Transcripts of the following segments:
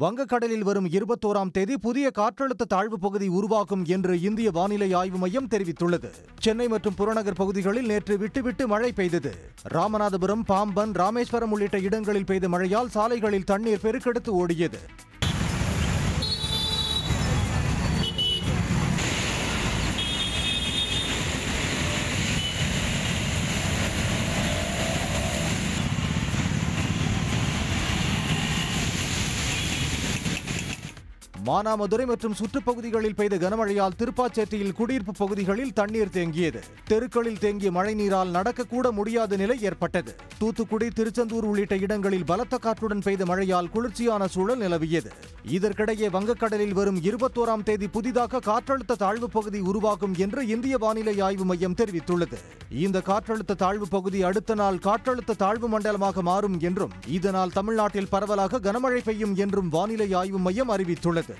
வங்கக்கடலில் வரும் 21ஆம் தேதி புதிய காற்றழுத்த தாழ்வு பகுதி உருவாகும் என்று இந்திய வானிலை ஆய்வு மையம் தெரிவித்துள்ளது. சென்னை மற்றும் புறநகர் பகுதிகளில் நேற்று விட்டுவிட்டு மழை பெய்தது. ராமநாதபுரம், பாம்பன், ராமேஸ்வரம் உள்ளிட்ட இடங்களில் பெய்த மழையால் சாலைகளில் தண்ணீர் பெருக்கெடுத்து ஓடியது. மானாமதுரை மற்றும் சுற்றுப்பகுதிகளில் பெய்த கனமழையால் திருப்பாச்சேரியில் குடியிருப்பு பகுதிகளில் தண்ணீர் தேங்கியது. தெருக்களில் தேங்கிய மழைநீரால் நடக்கக்கூட முடியாத நிலை ஏற்பட்டது. தூத்துக்குடி, திருச்செந்தூர் உள்ளிட்ட இடங்களில் பலத்த காற்றுடன் பெய்த மழையால் குளிர்ச்சியான சூழல் நிலவியது. இதற்கிடையே வங்கக்கடலில் வரும் 21ஆம் தேதி புதிதாக காற்றழுத்த தாழ்வு பகுதி உருவாகும் என்று இந்திய வானிலை ஆய்வு மையம் தெரிவித்துள்ளது. இந்த காற்றழுத்த தாழ்வு பகுதி அடுத்த நாள் காற்றழுத்த தாழ்வு மண்டலமாக மாறும் என்றும் இதனால் தமிழ்நாட்டில் பரவலாக கனமழை பெய்யும் என்றும் வானிலை ஆய்வு மையம் அறிவித்துள்ளது.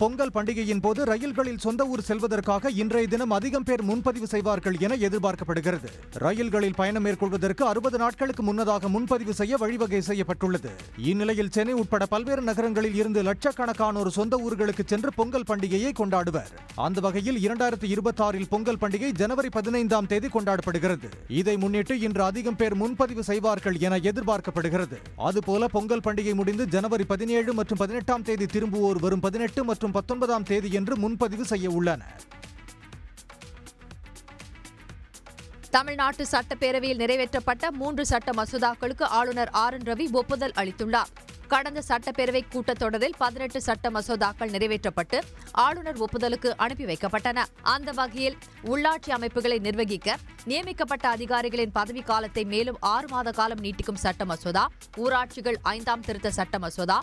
பொங்கல் பண்டிகையின் போது ரயில்களில் சொந்த ஊர் செல்வதற்காக இன்றைய தினம் அதிகம் பேர் முன்பதிவு செய்வார்கள் என எதிர்பார்க்கப்படுகிறது. ரயில்களில் பயணம் மேற்கொள்வதற்கு 60 நாட்களுக்கு முன்னதாக முன்பதிவு செய்ய வழிவகை செய்யப்பட்டுள்ளது. இந்நிலையில் சென்னை உட்பட பல்வேறு நகரங்களில் இருந்து லட்சக்கணக்கானோர் சொந்த ஊர்களுக்கு சென்று பொங்கல் பண்டிகையை கொண்டாடுவர். அந்த வகையில் 2026 பொங்கல் பண்டிகை ஜனவரி 15ஆம் தேதி கொண்டாடப்படுகிறது. இதை முன்னிட்டு இன்று அதிகம் பேர் முன்பதிவு செய்வார்கள் என எதிர்பார்க்கப்படுகிறது. அதுபோல பொங்கல் பண்டிகை முடிந்து ஜனவரி 17 மற்றும் 18ஆம் தேதி திரும்புவோர் வரும் 18 மற்றும் 19ஆம் தேதி என்று முன்பதிவு செய்ய உள்ளனர். தமிழ்நாட்டு சட்டப்பேரவையில் நிறைவேற்றப்பட்ட 3 சட்ட மசோதாக்களுக்கு ஆளுநர் RN ரவி ஒப்புதல் அளித்துள்ளார். கடந்த சட்டப்பேரவை கூட்டத்தொடரில் 18 சட்ட மசோதாக்கள் நிறைவேற்றப்பட்டு ஆளுநர் ஒப்புதலுக்கு அனுப்பி வைக்கப்பட்டன. அந்த வகையில் உள்ளாட்சி அமைப்புகளை நிர்வகிக்க நியமிக்கப்பட்ட அதிகாரிகளின் பதவி காலத்தை மேலும் 6 மாத காலம் நீட்டிக்கும் சட்ட மசோதா, ஊராட்சிகள் 5ஆம் திருத்த சட்ட மசோதா,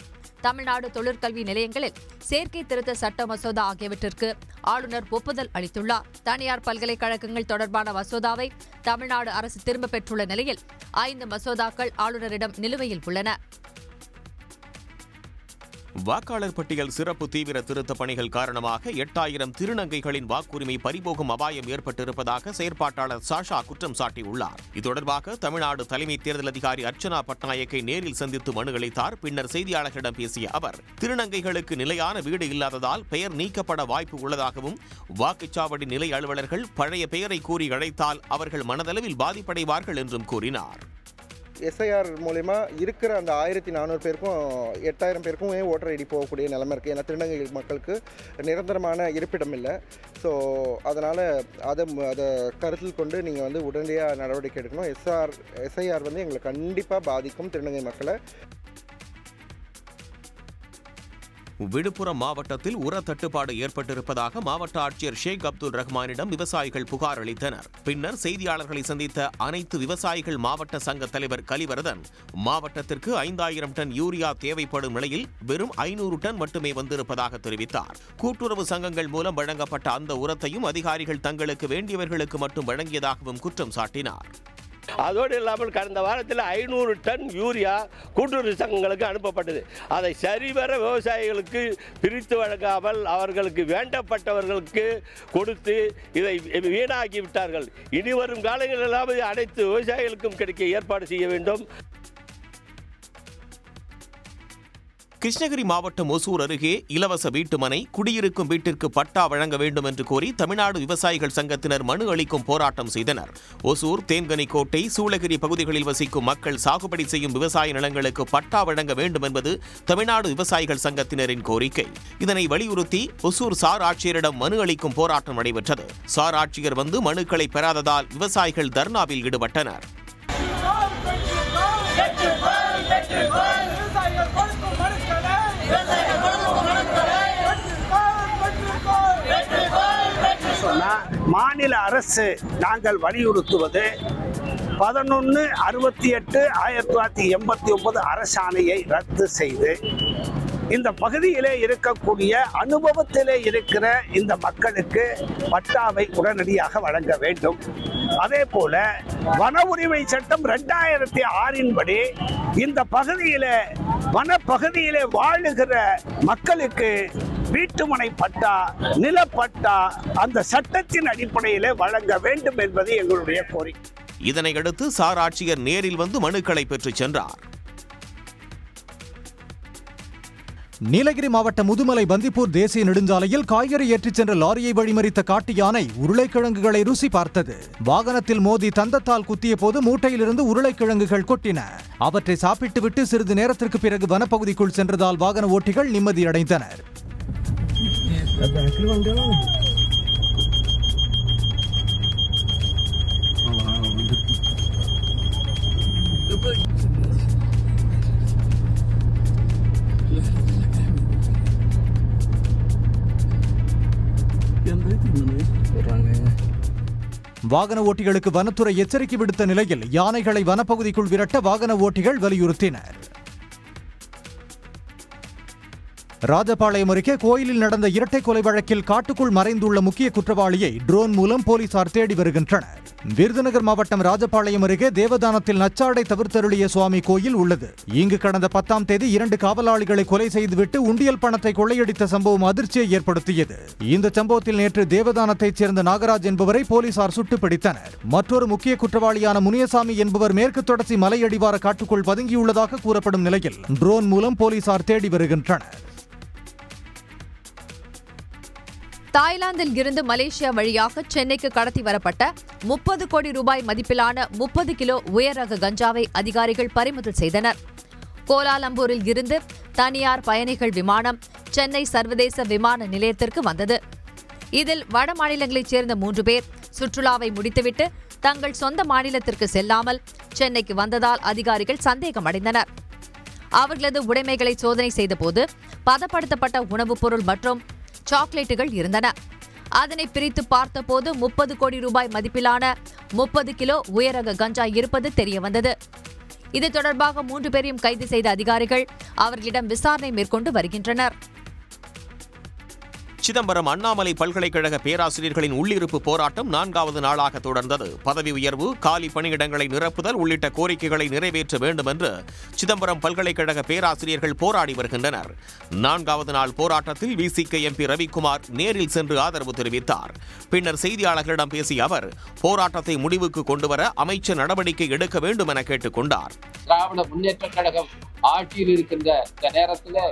தமிழ்நாடு தொழிற்கல்வி நிலையங்களில் சேர்க்கை திருத்த சட்ட மசோதா ஆகியவற்றிற்கு ஆளுநர் ஒப்புதல் அளித்துள்ளார். தனியார் பல்கலைக்கழகங்கள் தொடர்பான மசோதாவை தமிழ்நாடு அரசு திரும்பப் பெற்றுள்ள நிலையில் 5 மசோதாக்கள் ஆளுநரிடம் நிலுவையில் உள்ளன. வாக்காளர் பட்டியல் சிறப்பு தீவிர திருத்த பணிகள் காரணமாக 8000 திருநங்கைகளின் வாக்குரிமை பறிபோகும் அபாயம் ஏற்பட்டிருப்பதாக செயற்பாட்டாளர் சாஷா குற்றம் சாட்டியுள்ளார். இது தொடர்பாக தமிழ்நாடு தலைமை தேர்தல் அதிகாரி அர்ச்சனா பட்நாயக்கை நேரில் சந்தித்து மனு அளித்தார். பின்னர் செய்தியாளர்களிடம் பேசிய அவர், திருநங்கைகளுக்கு நிலையான வீடு இல்லாததால் பெயர் நீக்கப்பட வாய்ப்பு உள்ளதாகவும், வாக்குச்சாவடி நிலை அலுவலர்கள் பழைய பெயரை கூறி அழைத்தால் அவர்கள் மனதளவில் பாதிப்படைவார்கள் என்றும் கூறினார். SIR மூலமா இருக்கிற அந்த 1400 பேருக்கும் 8000 பேருக்கும் ஓட்டர் ஐடி போகக்கூடிய நிலைமை இருக்குது. ஏன்னா திருநங்கை மக்களுக்கு நிரந்தரமான இருப்பிடம் இல்லை. ஸோ அதனால் அதை கருத்தில் கொண்டு நீங்கள் உடனடியாக நடவடிக்கை எடுக்கணும். SIR எங்களை கண்டிப்பாக பாதிக்கும் திருநங்கை மக்களை. விழுப்புரம் மாவட்டத்தில் உர தட்டுப்பாடு ஏற்பட்டிருப்பதாக மாவட்ட ஆட்சியர் ஷேக் அப்துல் ரஹ்மானிடம் விவசாயிகள் புகார் அளித்தனர். பின்னர் செய்தியாளர்களை சந்தித்த அனைத்து விவசாயிகள் மாவட்ட சங்க தலைவர் கலிவரதன், மாவட்டத்திற்கு 5000 டன் யூரியா தேவைப்படும் நிலையில் வெறும் 500 டன் மட்டுமே வந்திருப்பதாக தெரிவித்தார். கூட்டுறவு சங்கங்கள் மூலம் வழங்கப்பட்ட அந்த உரத்தையும் அதிகாரிகள் தங்களுக்கு வேண்டியவர்களுக்கு மட்டும் வழங்கியதாகவும் குற்றம் சாட்டினார். அதோடு இல்லாமல் கடந்த வாரத்தில் 500 டன் யூரியா கூட்டுறவு சங்கங்களுக்கு அனுப்பப்பட்டது. அதை சரிவர விவசாயிகளுக்கு பிரித்து வழங்காமல் அவர்களுக்கு வேண்டப்பட்டவர்களுக்கு கொடுத்து இதை வீணாக்கி விட்டார்கள். இனி வரும் காலங்களில் அனைத்து விவசாயிகளுக்கும் கிடைக்க ஏற்பாடு செய்ய வேண்டும். கிருஷ்ணகிரி மாவட்டம் ஒசூர் அருகே இலவச வீட்டுமனை, குடியிருக்கும் வீட்டிற்கு பட்டா வழங்க வேண்டும் என்று கோரி தமிழ்நாடு விவசாயிகள் சங்கத்தினர் மனு அளிக்கும் போராட்டம் செய்தனர். ஒசூர், தேன்கனிக்கோட்டை, சூளகிரி பகுதிகளில் வசிக்கும் மக்கள் சாகுபடி செய்யும் விவசாய நிலங்களுக்கு பட்டா வழங்க வேண்டும் என்பது தமிழ்நாடு விவசாயிகள் சங்கத்தினரின் கோரிக்கை. இதனை வலியுறுத்தி ஒசூர் சார் ஆட்சியரிடம் மனு அளிக்கும் போராட்டம் நடைபெற்றது. சார் ஆட்சியர் வந்து மனுக்களை பெறாததால் விவசாயிகள் தர்ணாவில் ஈடுபட்டனர். மாநில அரசு நாங்கள் வலியுறுத்துவது 11/68/1989 அரசாணையை ரத்து செய்து இந்த பகுதியிலே இருக்கக்கூடிய அனுபவத்திலே இருக்கிற இந்த மக்களுக்கு பட்டாவை உடனடியாக வழங்க வேண்டும். அதே போல வன உரிமை சட்டம் 2006 படி இந்த பகுதியிலே வனப்பகுதியிலே வாழுகிற மக்களுக்கு வீட்டுமனை பட்டா, நிலப்பட்டா அந்த சட்டத்தின் அடிப்படையிலே வழங்க வேண்டும் என்பது எங்களுடைய கோரிக்கை. இதனையடுத்து சார் ஆட்சியர் நேரில் வந்து மனுக்களை பெற்றுச் சென்றார். நீலகிரி மாவட்டம் முதுமலை பந்திப்பூர் தேசிய நெடுஞ்சாலையில் காய்கறி ஏற்றிச் சென்ற லாரியை வழிமறித்த காட்டு யானை உருளைக்கிழங்குகளை ருசி பார்த்தது. வாகனத்தில் மோதி தந்தத்தால் குத்திய போது மூட்டையிலிருந்து உருளைக்கிழங்குகள் கொட்டின. அவற்றை சாப்பிட்டுவிட்டு சிறிது நேரத்திற்கு பிறகு வனப்பகுதிக்குள் சென்றதால் வாகன ஓட்டிகள் நிம்மதியடைந்தனர். வாகன ஓட்டிகளுக்கு வனத்துறை எச்சரிக்கை விடுத்த நிலையில் யானைகளை வனப்பகுதிக்குள் விரட்ட வாகன ஓட்டிகள் வலியுறுத்தினர். ராஜபாளையம் அருகே கோயிலில் நடந்த இரட்டை கொலை வழக்கில் காட்டுக்குள் மறைந்துள்ள முக்கிய குற்றவாளியை ட்ரோன் மூலம் போலீசார் தேடி வருகின்றனர். விருதுநகர் மாவட்டம் ராஜபாளையம் அருகே தேவதானத்தில் நச்சாடை தவிர்த்தருளிய சுவாமி கோயில் உள்ளது. இங்கு கடந்த 10ஆம் தேதி 2 காவலாளிகளை கொலை செய்துவிட்டு உண்டியல் பணத்தை கொள்ளையடித்த சம்பவம் அதிர்ச்சியை ஏற்படுத்தியது. இந்த சம்பவத்தில் நேற்று தேவதானத்தைச் சேர்ந்த நாகராஜ் என்பவரை போலீசார் சுட்டு பிடித்தனர். மற்றொரு முக்கிய குற்றவாளியான முனியசாமி என்பவர் மேற்கு தொடர்ச்சி மலையடிவார காட்டுக்குள் பதுங்கியுள்ளதாக கூறப்படும் நிலையில் ட்ரோன் மூலம் போலீசார் தேடி வருகின்றனர். தாய்லாந்தில் இருந்து மலேசியா வழியாக சென்னைக்கு கடத்தி வரப்பட்ட 30 கோடி ரூபாய் மதிப்பிலான 30 கிலோ உயர் ரக கஞ்சாவை அதிகாரிகள் பறிமுதல் செய்தனர். கோலாலம்பூரில் இருந்து தனியார் பயணிகள் விமானம் சென்னை சர்வதேச விமான நிலையத்திற்கு வந்தது. இதில் வட மாநிலங்களைச் சேர்ந்த 3 பேர் சுற்றுலாவை முடித்துவிட்டு தங்கள் சொந்த மாநிலத்திற்கு செல்லாமல் சென்னைக்கு வந்ததால் அதிகாரிகள் சந்தேகமடைந்தனர். அவர்களது உடைமைகளை சோதனை செய்தபோது பதப்படுத்தப்பட்ட உணவுப் பொருள் மற்றும் சாக்லேட்டுகள் இருந்தன. அதனை பிரித்து பார்த்தபோது 30 கோடி ரூபாய் மதிப்பிலான 30 கிலோ உயரக கஞ்சா இருப்பது தெரியவந்தது. இது தொடர்பாக 3 பேரையும் கைது செய்த அதிகாரிகள் அவர்களிடம் விசாரணை மேற்கொண்டு வருகின்றனர். சிதம்பரம் அண்ணாமலை பல்கலைக்கழக பேராசிரியர்களின் உள்ளிருப்பு போராட்டம் 4வது நாளாக தொடர்ந்தது. பதவி உயர்வு, காலி பணியிடங்களை நிரப்புதல் உள்ளிட்ட கோரிக்கைகளை நிறைவேற்ற வேண்டும் என்று சிதம்பரம் பல்கலைக்கழக பேராசிரியர்கள் போராடி வருகின்றனர். 4வது நாள் போராட்டத்தில் விசிக எம்பி ரவிக்குமார் நேரில் சென்று ஆதரவு தெரிவித்தார். பின்னர் செய்தியாளர்களிடம் பேசிய அவர் போராட்டத்தை முடிவுக்கு கொண்டுவர அமைச்சர் நடவடிக்கை எடுக்க வேண்டும் என கேட்டுக் கொண்டார். திராவிட முன்னேற்ற கழகம் ஆட்சியில் இருக்கின்ற இந்த நேரத்தில்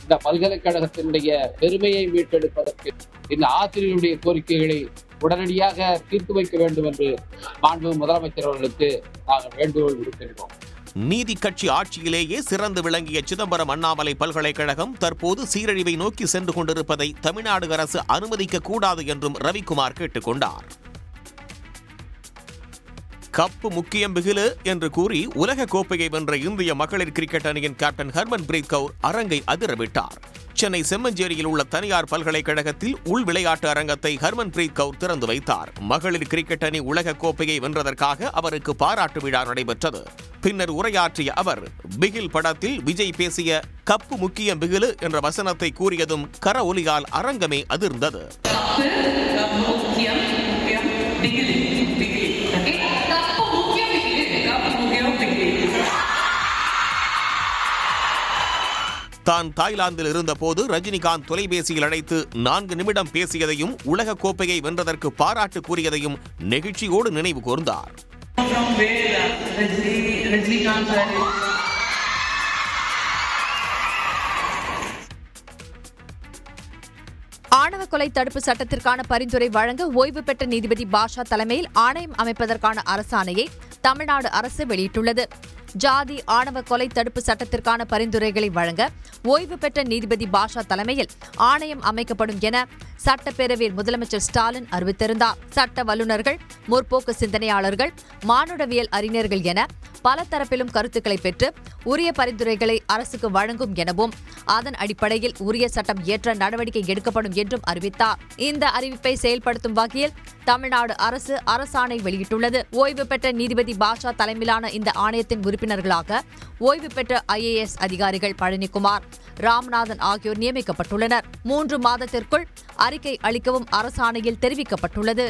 இந்த பல்கலைக்கழகத்தினுடைய பெருமையை மீட்டெடுப்பதற்கு இந்த ஆசிரியர்களுடைய கோரிக்கைகளை உடனடியாக தீர்த்து வைக்க வேண்டும் என்று மாண்பு முதலமைச்சர் அவர்களுக்கு நாங்கள் வேண்டுகோள் விடுக்கின்றோம். நீதி கட்சி ஆட்சியிலேயே சிறந்து விளங்கிய சிதம்பரம் அண்ணாமலை பல்கலைக்கழகம் தற்போது சீரழிவை நோக்கி சென்று கொண்டிருப்பதை தமிழ்நாடு அரசு அனுமதிக்க கூடாது என்றும் ரவிக்குமார் கேட்டுக் கொண்டார். கப்பு முக்கியம் பிகிலு என்று கூறி உலக கோப்பையை வென்ற இந்திய மகளிர் கிரிக்கெட் அணியின் கேப்டன் ஹர்மன்பிரீத் கவுர் அரங்கை அதிரவிட்டார். சென்னை செம்மஞ்சேரியில் உள்ள தனியார் பல்கலைக்கழகத்தில் உள் விளையாட்டு அரங்கத்தை ஹர்மன்பிரீத் கவுர் திறந்து வைத்தார். மகளிர் கிரிக்கெட் அணி உலக கோப்பையை வென்றதற்காக அவருக்கு பாராட்டு விழா நடைபெற்றது. பின்னர் உரையாற்றிய அவர் பிகில் படத்தில் விஜய் பேசிய கப்பு முக்கியம் பிகிலு என்ற வசனத்தை கூறியதும் கர ஒலியால் அரங்கமே அதிர்ந்தது. தான் தாய்லாந்தில் இருந்தபோது ரஜினிகாந்த் தொலைபேசியில் அழைத்து 4 நிமிடம் பேசியதையும் உலக கோப்பையை வென்றதற்கு பாராட்டு கூறியதையும் நெகிழ்ச்சியோடு நினைவு கூர்ந்தார். ஆணவ கொலை தடுப்பு சட்டத்திற்கான பரிந்துரை வழங்க ஓய்வு பெற்ற நீதிபதி பாஷா தலைமையில் ஆணையம் அமைப்பதற்கான அரசாணையை தமிழ்நாடு அரசு வெளியிட்டுள்ளது. ஜாதி ஆணவ கொலை தடுப்பு சட்டத்திற்கான பரிந்துரைகளை வழங்க ஓய்வு பெற்ற நீதிபதி பாஷா தலைமையில் ஆணையம் அமைக்கப்படும் என சட்டப்பேரவையில் முதலமைச்சர் ஸ்டாலின் அறிவித்திருந்தார். சட்ட வல்லுநர்கள், முற்போக்கு சிந்தனையாளர்கள், மானுடவியல் அறிஞர்கள் என பல தரப்பிலும் கருத்துக்களை பெற்று உரிய பரிந்துரைகளை அரசுக்கு வழங்கும் எனவும் அதன் அடிப்படையில் உரிய சட்டம் இயற்ற நடவடிக்கை எடுக்கப்படும் என்றும் அறிவித்தார். இந்த அறிவிப்பை செயல்படுத்தும் வகையில் தமிழ்நாடு அரசு அரசாணை வெளியிட்டுள்ளது. ஓய்வு பெற்ற நீதிபதி பாஷா தலைமையிலான இந்த ஆணையத்தின் உறுப்பினர்களாக ஓய்வு பெற்ற IAS அதிகாரிகள் பழனிக்குமார், ராமநாதன் ஆகியோர் நியமிக்கப்பட்டுள்ளனர். 3 மாதத்திற்குள் அறிக்கை அளிக்கவும் அரசாணையில் தெரிவிக்கப்பட்டுள்ளது.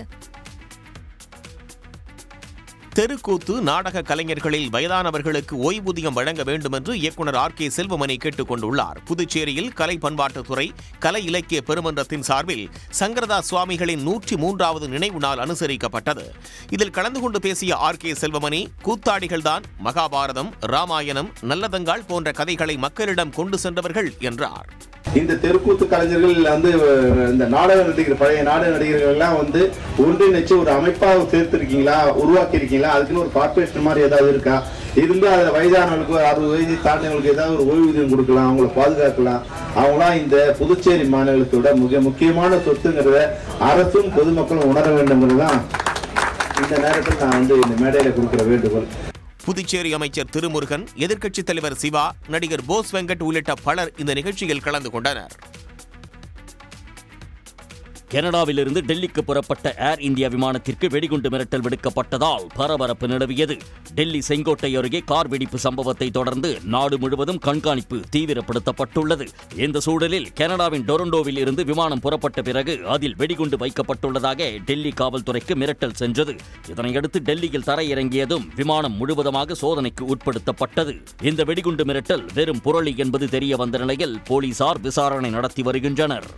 தெருக்கூத்து நாடக கலைஞர்களில் வயதானவர்களுக்கு ஓய்வூதியம் வழங்க வேண்டும் என்று இயக்குநர் RK செல்வமணி கேட்டுக் கொண்டுள்ளார். புதுச்சேரியில் கலை பண்பாட்டுத்துறை கலை இலக்கிய பெருமன்றத்தின் சார்பில் சங்கரதாஸ் சுவாமிகளின் 103வது நினைவு நாள் அனுசரிக்கப்பட்டது. இதில் கலந்து கொண்டு பேசிய RK செல்வமணி, கூத்தாடிகள்தான் மகாபாரதம், ராமாயணம், நல்லதங்காள் போன்ற கதைகளை மக்களிடம் கொண்டு சென்றவர்கள் என்றார். இந்த தெருக்கூத்து கலைஞர்கள் இந்த நாடக நடிகர், பழைய நாடக நடிகர்கள் எல்லாம் ஒன்றிணைச்சு ஒரு அமைப்பாக சேர்த்திருக்கீங்களா, உருவாக்கி இருக்கீங்களா? அதுக்குன்னு ஒரு கார்பரேஷன் மாதிரி ஏதாவது இருக்கா? இருந்து அதில் வயதானவர்களுக்கு 60 வயது தாண்டினவங்களுக்கு ஏதாவது ஒரு ஓய்வூதியம் கொடுக்கலாம், அவங்கள பாதுகாக்கலாம். அவங்களாம் இந்த புதுச்சேரி மாநிலத்தோட மிக முக்கியமான சொத்துங்கிறத அரசும் பொதுமக்களும் உணர வேண்டும்ங்கிறது தான் இந்த நேரத்தில் நான் இந்த மேடையில் கொடுக்கிற வேண்டுகோள். புதுச்சேரி அமைச்சர் திருமுருகன், எதிர்க்கட்சித் தலைவர் சிவா, நடிகர் போஸ் வெங்கட் உள்ளிட்ட பலர் இந்த நிகழ்ச்சியில் கலந்து கொண்டனர். கனடாவிலிருந்து டெல்லிக்கு புறப்பட்ட ஏர் இந்தியா விமானத்திற்கு வெடிகுண்டு மிரட்டல் விடுக்கப்பட்டதால் பரபரப்பு நிலவியது. டெல்லி செங்கோட்டை அருகே கார் வெடிப்பு சம்பவத்தை தொடர்ந்து நாடு முழுவதும் கண்காணிப்பு தீவிரப்படுத்தப்பட்டுள்ளது. இந்த சூழலில் கனடாவின் டொரண்டோவில் இருந்து விமானம் புறப்பட்ட பிறகு அதில் வெடிகுண்டு வைக்கப்பட்டுள்ளதாக டெல்லி காவல்துறைக்கு மிரட்டல் சென்றது. இதனையடுத்து டெல்லியில் தரையிறங்கியதும் விமானம் முழுவதுமாக சோதனைக்கு உட்படுத்தப்பட்டது. இந்த வெடிகுண்டு மிரட்டல் வெறும் புரளி என்பது தெரிய வந்த நிலையில் போலீசார் விசாரணை நடத்தி வருகின்றனர்.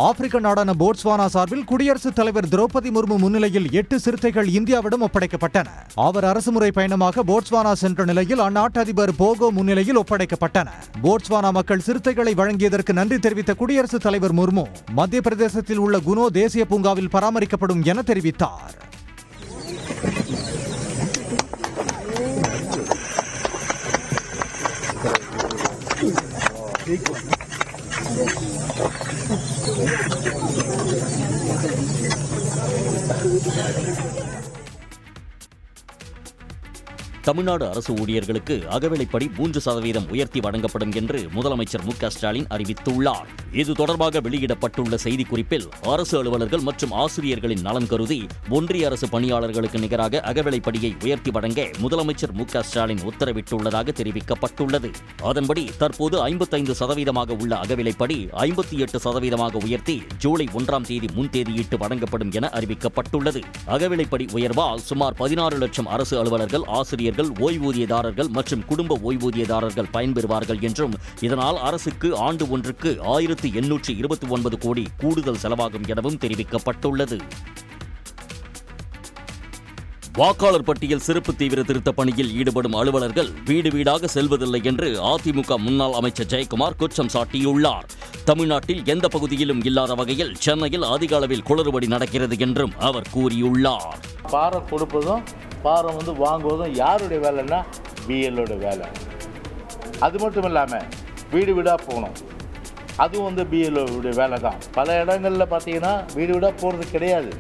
ஆப்பிரிக்க நாடான போட்ஸ்வானா சார்பில் குடியரசுத் தலைவர் திரௌபதி முர்மு முன்னிலையில் 8 சிறுத்தைகள் இந்தியாவிடம் ஒப்படைக்கப்பட்டன. அவர் அரசுமுறை பயணமாக போட்ஸ்வானா சென்ற நிலையில் அந்நாட்டு அதிபர் போகோ முன்னிலையில் ஒப்படைக்கப்பட்டன. போட்ஸ்வானா மக்கள் சிறுத்தைகளை வழங்கியதற்கு நன்றி தெரிவித்த குடியரசுத் தலைவர் முர்மு மத்திய பிரதேசத்தில் உள்ள குனோ தேசிய பூங்காவில் பராமரிக்கப்படும் என தெரிவித்தார். தமிழ்நாடு அரசு ஊழியர்களுக்கு அகவிலைப்படி 3% உயர்த்தி வழங்கப்படும் என்று முதலமைச்சர் மு.க. ஸ்டாலின் அறிவித்துள்ளார். இது தொடர்பாக வெளியிடப்பட்டுள்ள செய்திக்குறிப்பில் அரசு அலுவலர்கள் மற்றும் ஆசிரியர்களின் நலன் கருதி ஒன்றிய அரசு பணியாளர்களுக்கு நிகராக அகவிலைப்படியை உயர்த்தி வழங்க முதலமைச்சர் மு.க. ஸ்டாலின் உத்தரவிட்டுள்ளதாக தெரிவிக்கப்பட்டுள்ளது. அதன்படி தற்போது 55% உள்ள அகவிலைப்படி 58% உயர்த்தி ஜூலை 1ஆம் தேதி முன்தேதியிட்டு வழங்கப்படும் என அறிவிக்கப்பட்டுள்ளது. அகவிலைப்படி உயர்வால் சுமார் 16 லட்சம் அரசு அலுவலர்கள், ஆசிரியர்கள், ஓய்வூதியதாரர்கள் மற்றும் குடும்ப ஓய்வூதியதாரர்கள் பயன்பெறுவார்கள் என்றும் இதனால் அரசுக்கு ஆண்டு ஒன்றுக்கு 1829 கோடி கூடுதல் செலவாகும் எனவும் தெரிவிக்கப்பட்டுள்ளது. வாக்காளர் பட்டியல் சிறப்பு தீவிர திருத்த பணியில் ஈடுபடும் அலுவலர்கள் வீடு வீடாக செல்வதில்லை என்று அதிமுக முன்னாள் அமைச்சர் ஜெயக்குமார் குற்றம் சாட்டியுள்ளார். தமிழ்நாட்டில் எந்த பகுதியிலும் இல்லாத வகையில் சென்னையில் அதிக அளவில் குளறுபடி நடக்கிறது என்றும் அவர் கூறியுள்ளார். பாரம் கொடுப்பதும் பாரம் வாங்குவதும் யாருடைய வேலைன்னா பிஎல்ஓட வேலை. அது மட்டும் இல்லாமல் வீடு வீடாக போகணும், அதுவும் பிஎல்ஓடைய வேலை தான். பல இடங்களில் பார்த்தீங்கன்னா வீடு வீடாக போகிறது கிடையாது.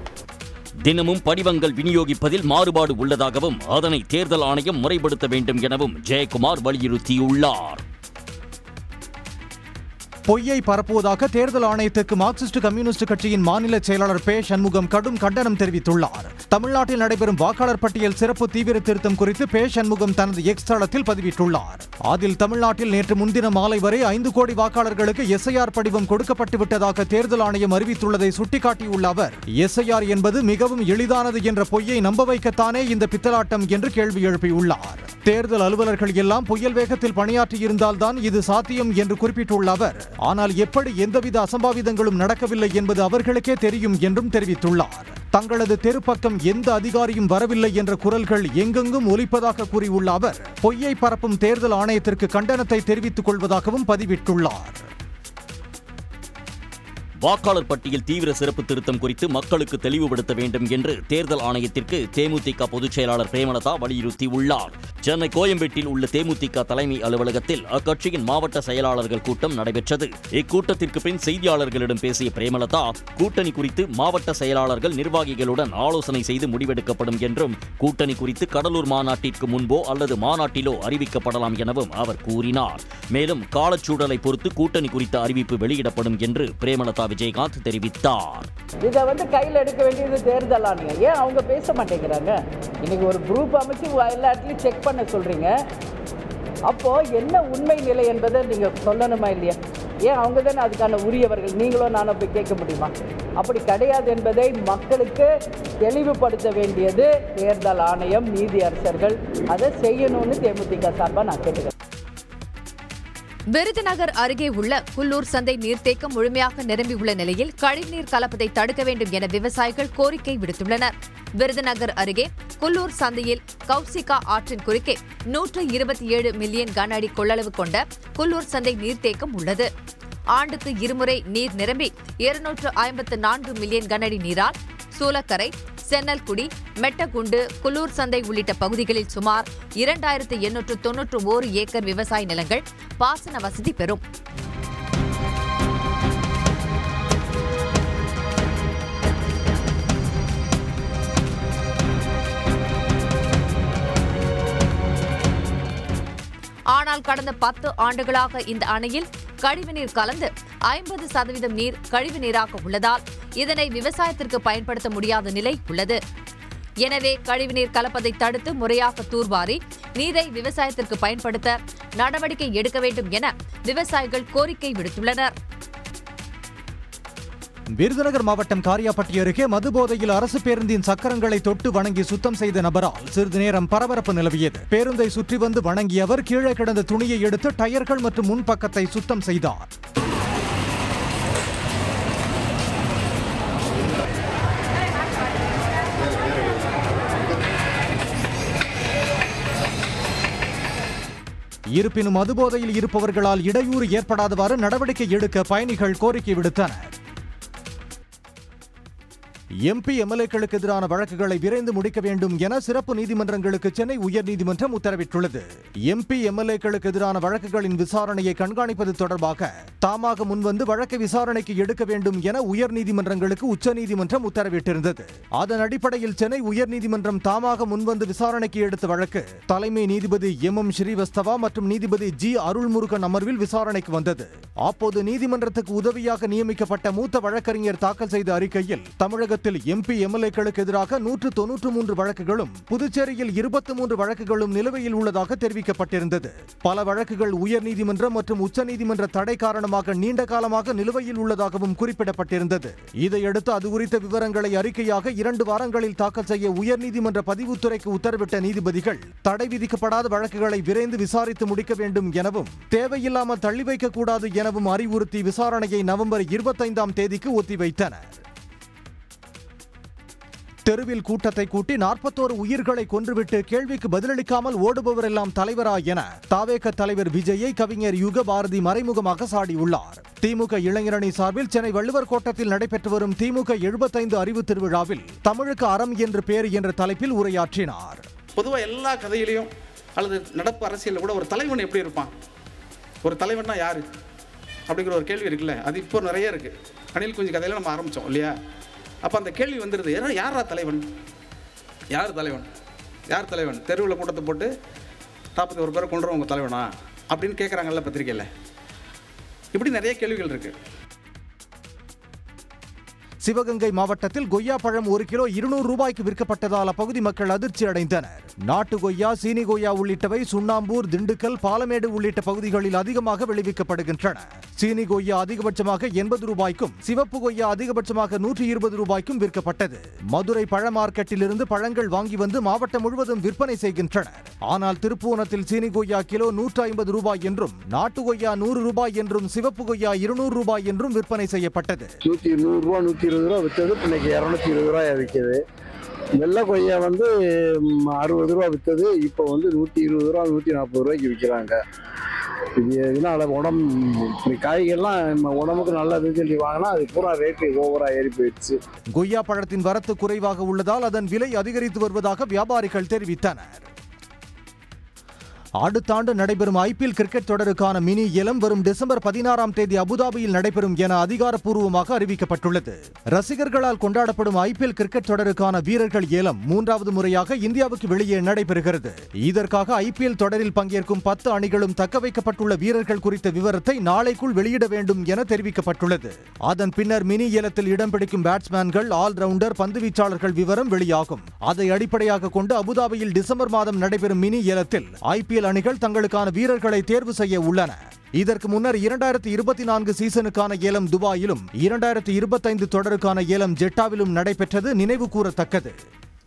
தினமும் படிவங்கள் விநியோகிப்பதில் மாறுபாடு உள்ளதாகவும் அதனை தேர்தல் ஆணையம் முறைப்படுத்த வேண்டும் எனவும் ஜெயக்குமார் வலியுறுத்தியுள்ளார். பொய்யை பரப்புவதாக தேர்தல் ஆணையத்துக்கு மார்க்சிஸ்ட் கம்யூனிஸ்ட் கட்சியின் மாநில செயலாளர் பே. சண்முகம் கடும் கண்டனம் தெரிவித்துள்ளார். தமிழ்நாட்டில் நடைபெறும் வாக்காளர் பட்டியல் சிறப்பு தீவிர திருத்தம் குறித்து பே. சண்முகம் தனது எக்ஸ் தளத்தில் பதிவிட்டுள்ளார். அதில் தமிழ்நாட்டில் நேற்று முன்தினம் மாலை வரை 5 கோடி வாக்காளர்களுக்கு எஸ்ஐஆர் படிவம் கொடுக்கப்பட்டு விட்டதாக தேர்தல் ஆணையம் அறிவித்துள்ளதை சுட்டிக்காட்டியுள்ள அவர், எஸ்ஐஆர் என்பது மிகவும் எளிதானது என்ற பொய்யை நம்ப வைக்கத்தானே இந்த பித்தலாட்டம் என்று கேள்வி எழுப்பியுள்ளார். தேர்தல் அலுவலர்கள் எல்லாம் புயல் வேகத்தில் பணியாற்றியிருந்தால்தான் இது சாத்தியம் என்று குறிப்பிட்டுள்ள அவர், ஆனால் எப்படி எந்தவித அசம்பாவிதங்களும் நடக்கவில்லை என்பது அவர்களுக்கே தெரியும் என்றும் தெரிவித்துள்ளார். தங்களது தெருப்பக்கம் எந்த அதிகாரியும் வரவில்லை என்ற குரல்கள் எங்கெங்கும் ஒலிப்பதாக கூறியுள்ள அவர், பொய்யை பரப்பும் தேர்தல் ஆணையத்திற்கு கண்டனத்தை தெரிவித்துக் கொள்வதாகவும் பதிவிட்டுள்ளார். வாக்காளர் பட்டியல் தீவிர சிறப்பு திருத்தம் குறித்து மக்களுக்கு தெளிவுபடுத்த வேண்டும் என்று தேர்தல் ஆணையத்திற்கு தேமுதிக பொதுச் செயலாளர் பிரேமலதா வலியுறுத்தியுள்ளார். சென்னை கோயம்பேட்டில் உள்ள தேமுதிக தலைமை அலுவலகத்தில் அக்கட்சியின் மாவட்ட செயலாளர்கள் கூட்டம் நடைபெற்றது. இக்கூட்டத்திற்கு பின் செய்தியாளர்களிடம் பேசிய பிரேமலதா, கூட்டணி குறித்து மாவட்ட செயலாளர்கள் நிர்வாகிகளுடன் ஆலோசனை செய்து முடிவெடுக்கப்படும் என்றும், கூட்டணி குறித்து கடலூர் மாநாட்டிற்கு முன்போ அல்லது மாநாட்டிலோ அறிவிக்கப்படலாம் எனவும் அவர் கூறினார். மேலும் காலச்சூழலை பொறுத்து கூட்டணி குறித்த அறிவிப்பு வெளியிடப்படும் என்று பிரேமலதா விஜயகாந்த் தெரிவித்தார். இதை கையில் எடுக்க வேண்டியது தேர்தல் ஆணையம். ஏன் அவங்க பேச மாட்டேங்கிறாங்க? இன்னைக்கு ஒரு குரூப் அமைச்சு எல்லா இடத்துலையும் செக் பண்ண சொல்றீங்க. அப்போ என்ன உண்மை நிலை என்பதை நீங்க சொல்லணுமா இல்லையா? ஏன் அவங்க தானே அதுக்கான உரியவர்கள்? நீங்களும் நானும் போய் கேட்க முடியுமா? அப்படி கிடையாது என்பதை மக்களுக்கு தெளிவுபடுத்த வேண்டியது தேர்தல் ஆணையம், நீதியரசர்கள். அதை செய்யணும்னு தேமுதிக சார்பாக நான் கேட்டுக்கிறேன். விருதுநகர் அருகே உள்ள குல்லூர் சந்தை நீர்த்தேக்கம் முழுமையாக நிரம்பியுள்ள நிலையில் கழிவுநீர் கலப்பதை தடுக்க வேண்டும் என விவசாயிகள் கோரிக்கை விடுத்துள்ளனர். விருதுநகர் அருகே குல்லூர் சந்தையில் கௌசிகா ஆற்றின் குறுக்கே 127 மில்லியன் கன அடி கொள்ளளவு கொண்ட குல்லூர் சந்தை நீர்த்தேக்கம் உள்ளது. ஆண்டுக்கு இருமுறை நீர் நிரம்பி 254 மில்லியன் கன அடி நீரால் சூலக்கரை, சென்னல்குடி, மெட்டகுண்டு, குல்லூர் சந்தை உள்ளிட்ட பகுதிகளில் சுமார் 2891 ஏக்கர் விவசாய நிலங்கள் பாசன வசதி பெறும். ஆனால் கடந்த 10 ஆண்டுகளாக இந்த அணையில் கழிவுநீர் கலந்து 50% நீர் கழிவு நீராக உள்ளதால் இதனை விவசாயத்திற்கு பயன்படுத்த முடியாத நிலை உள்ளது. எனவே கழிவுநீர் கலப்பதை தடுத்து முறையாக தூர்வாரி நீரை விவசாயத்திற்கு பயன்படுத்த நடவடிக்கை எடுக்க வேண்டும் என விவசாயிகள் கோரிக்கை விடுத்துள்ளனர். விருதுநகர் மாவட்டம் காரியாபட்டி அருகே மதுபோதையில் அரசு பேருந்தின் சக்கரங்களை தொட்டு வணங்கி சுத்தம் செய்த நபரால் சிறிது நேரம் பரபரப்பு நிலவியது. பேருந்தை சுற்றி வந்து வணங்கிய அவர் கீழே கிடந்த துணியை எடுத்து டயர்கள் மற்றும் முன்பக்கத்தை சுத்தம் செய்தார். இருப்பினும் மதுபோதையில் இருப்பவர்களால் இடையூறு ஏற்படாதவாறு நடவடிக்கை எடுக்க பயணிகள் கோரிக்கை விடுத்தனர். எம்பி எம்எல்ஏக்களுக்கு எதிரான வழக்குகளை விரைந்து முடிக்க வேண்டும் என சிறப்பு நீதிமன்றங்களுக்கு சென்னை உயர்நீதிமன்றம் உத்தரவிட்டுள்ளது. எம்பி எம்எல்ஏக்களுக்கு எதிரான வழக்குகளின் விசாரணையை கண்காணிப்பது தொடர்பாக தாமாக முன்வந்து வழக்கை விசாரணைக்கு எடுக்க வேண்டும் என உயர்நீதிமன்றங்களுக்கு உச்சநீதிமன்றம் உத்தரவிட்டிருந்தது. அதன் அடிப்படையில் சென்னை உயர்நீதிமன்றம் தாமாக முன்வந்து விசாரணைக்கு எடுத்த வழக்கு தலைமை நீதிபதி எம் ஸ்ரீவஸ்தவா மற்றும் நீதிபதி ஜி அருள்முருகன் அமர்வில் விசாரணைக்கு வந்தது. அப்போது நீதிமன்றத்துக்கு உதவியாக நியமிக்கப்பட்ட மூத்த வழக்கறிஞர் தாக்கல் செய்த அறிக்கையில் தமிழகத்தில் எம்பி எம்எல்ஏக்களுக்கு எதிராக 193 வழக்குகளும் புதுச்சேரியில் 23 வழக்குகளும் நிலுவையில் உள்ளதாக தெரிவிக்கப்பட்டிருந்தது. பல வழக்குகள் உயர்நீதிமன்றம் மற்றும் உச்சநீதிமன்ற தடை காரணமாக நீண்ட காலமாக நிலுவையில் உள்ளதாகவும் குறிப்பிடப்பட்டிருந்தது. இதையடுத்து அது குறித்த விவரங்களை அறிக்கையாக 2 வாரங்களில் தாக்கல் செய்ய உயர்நீதிமன்ற பதிவுத்துறைக்கு உத்தரவிட்ட நீதிபதிகள் தடை விதிக்கப்படாத வழக்குகளை விரைந்து விசாரித்து முடிக்க வேண்டும் எனவும் தேவையில்லாமல் தள்ளி வைக்கக்கூடாது எனவும் அறிவுறுத்தி விசாரணையை நவம்பர் 25ஆம் தேதிக்கு ஒத்திவைத்தனர். தெருவில் கூட்டத்தை கூட்டி 41 உயிர்களை கொன்றுவிட்டு கேள்விக்கு பதிலளிக்காமல் ஓடுபவர் எல்லாம் தலைவரா என தாவேக தலைவர் விஜயை கவிஞர் யுகபாரதி மறைமுகமாக சாடியுள்ளார். திமுக இளைஞரணி சார்பில் சென்னை வள்ளுவர் கோட்டத்தில் நடைபெற்று வரும் திமுக 75 அறிவு திருவிழாவில் தமிழுக்கு அறம் என்று பேர் என்ற தலைப்பில் உரையாற்றினார். பொதுவாக எல்லா கதையிலையும் அல்லது நடப்பு அரசியலில் கூட ஒரு தலைவன் எப்படி இருப்பான், ஒரு தலைவன்னா யாரு அப்படிங்கிற ஒரு கேள்வி இருக்குல்ல, அது இப்போ நிறைய இருக்கு. அணில் குஞ்சு கதையில நம்ம ஆரம்பித்தோம் இல்லையா? அப்போ அந்த கேள்வி வந்துடுது, ஏன்னா யாரா தலைவன், யார் தலைவன், யார் தலைவன், தெருவில் கூட்டத்தை போட்டு 41 பேரை கொண்டுறவங்க தலைவனா அப்படின்னு கேட்குறாங்கல்ல பத்திரிக்கையில். இப்படி நிறைய கேள்விகள் இருக்குது. சிவகங்கை மாவட்டத்தில் கொய்யா பழம் 1 கிலோ 200 ரூபாய்க்கு விற்கப்பட்டதால் அப்பகுதி மக்கள் அதிர்ச்சி அடைந்தனர். நாட்டு கொய்யா, சீனி கொய்யா உள்ளிட்டவை சுண்ணாம்பூர், திண்டுக்கல், பாலமேடு உள்ளிட்ட பகுதிகளில் அதிகமாக விளைவிக்கப்படுகின்றன. சீனி கொய்யா அதிகபட்சமாக 80 ரூபாய்க்கும், சிவப்பு கொய்யா அதிகபட்சமாக 120 ரூபாய்க்கும் விற்கப்பட்டது. மதுரை பழ மார்க்கெட்டில் இருந்து பழங்கள் வாங்கி வந்து மாவட்டம் முழுவதும் விற்பனை செய்கின்றனர். ஆனால் திருப்புவனத்தில் சீனி கொய்யா கிலோ 150 ரூபாய் என்றும், நாட்டு கொய்யா 100 ரூபாய் என்றும், சிவப்பு கொய்யா 200 ரூபாய் என்றும் விற்பனை செய்யப்பட்டது. 100 ரூபா 120 ரூபா விற்றது, இன்னைக்கு 220 ரூபாய் விற்குது. வெள்ளை கொய்யா 60 ரூபா விற்றது, இப்போ 120 ரூபா 140 ரூபாய்க்கு விற்கிறாங்க. இதனால காய்கறிலாம் உடம்புக்கு நல்லதுன்னு சொல்லி வாங்கினா அது பூரா ரேட்டு ஓவரா ஏறி போயிடுச்சு. கொய்யா பழத்தின் வரத்து குறைவாக உள்ளதால் அதன் விலை அதிகரித்து வருவதாக வியாபாரிகள் தெரிவித்தனர். அடுத்த ஆண்டு நடைபெறும் ஐபிஎல் கிரிக்கெட் தொடருக்கான மினி ஏலம் வரும் டிசம்பர் 16ஆம் தேதி அபுதாபியில் நடைபெறும் என அதிகாரப்பூர்வமாக அறிவிக்கப்பட்டுள்ளது. ரசிகர்களால் கொண்டாடப்படும் ஐபிஎல் கிரிக்கெட் தொடருக்கான வீரர்கள் ஏலம் 3வது முறையாக இந்தியாவுக்கு வெளியே நடைபெறுகிறது. இதற்காக ஐபிஎல் தொடரில் பங்கேற்கும் 10 அணிகளும் தக்க வைக்கப்பட்டுள்ள வீரர்கள் குறித்த விவரத்தை நாளைக்குள் வெளியிட வேண்டும் என தெரிவிக்கப்பட்டுள்ளது. அதன் பின்னர் மினி ஏலத்தில் இடம் பிடிக்கும் பேட்ஸ்மேன்கள், ஆல்ரவுண்டர், பந்துவீச்சாளர்கள் விவரம் வெளியாகும். அதை அடிப்படையாக கொண்டு அபுதாபியில் டிசம்பர் மாதம் நடைபெறும் மினி ஏலத்தில் ஐபிஎல் ஐபிஎல் அணிகள் தங்களுக்கான வீரர்களை தேர்வு செய்ய உள்ளன. இதற்கு முன்னர் 2024 சீசனுக்கான ஏலம் துபாயிலும் 2025 தொடருக்கான ஏலம் ஜெட்டாவிலும் நடைபெற்றது நினைவு கூறத்தக்கது.